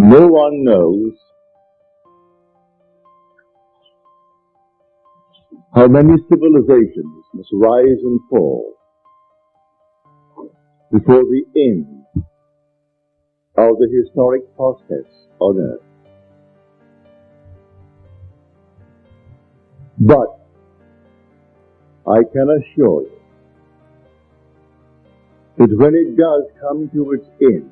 No one knows how many civilizations must rise and fall before the end of the historic process on earth. But I can assure you that when it does come to its end,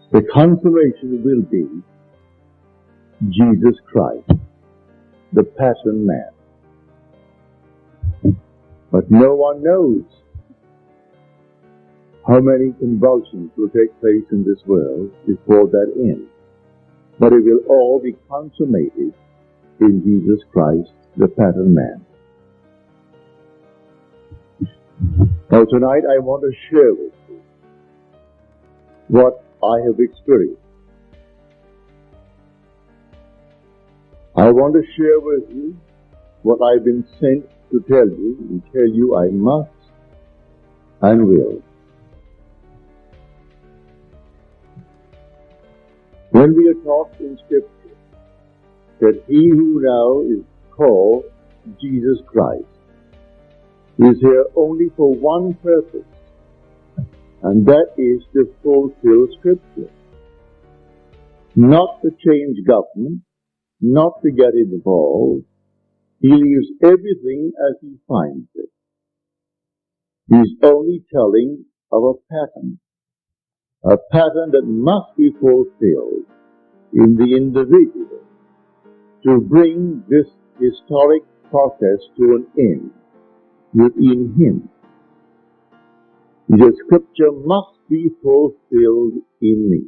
the consummation will be Jesus Christ, the pattern man. But no one knows how many convulsions will take place in this world before that end. But it will all be consummated in Jesus Christ, the pattern man. Now tonight I want to share with you what I have experienced. I want to share with you what I've been sent to tell you, and tell you I must and will. When we are taught in Scripture that he who now is called Jesus Christ is here only for one purpose, and that is to fulfill Scripture. Not to change government, not to get involved. He leaves everything as he finds it. He's only telling of a pattern that must be fulfilled in the individual to bring this historic process to an end within him. The Scripture must be fulfilled in me.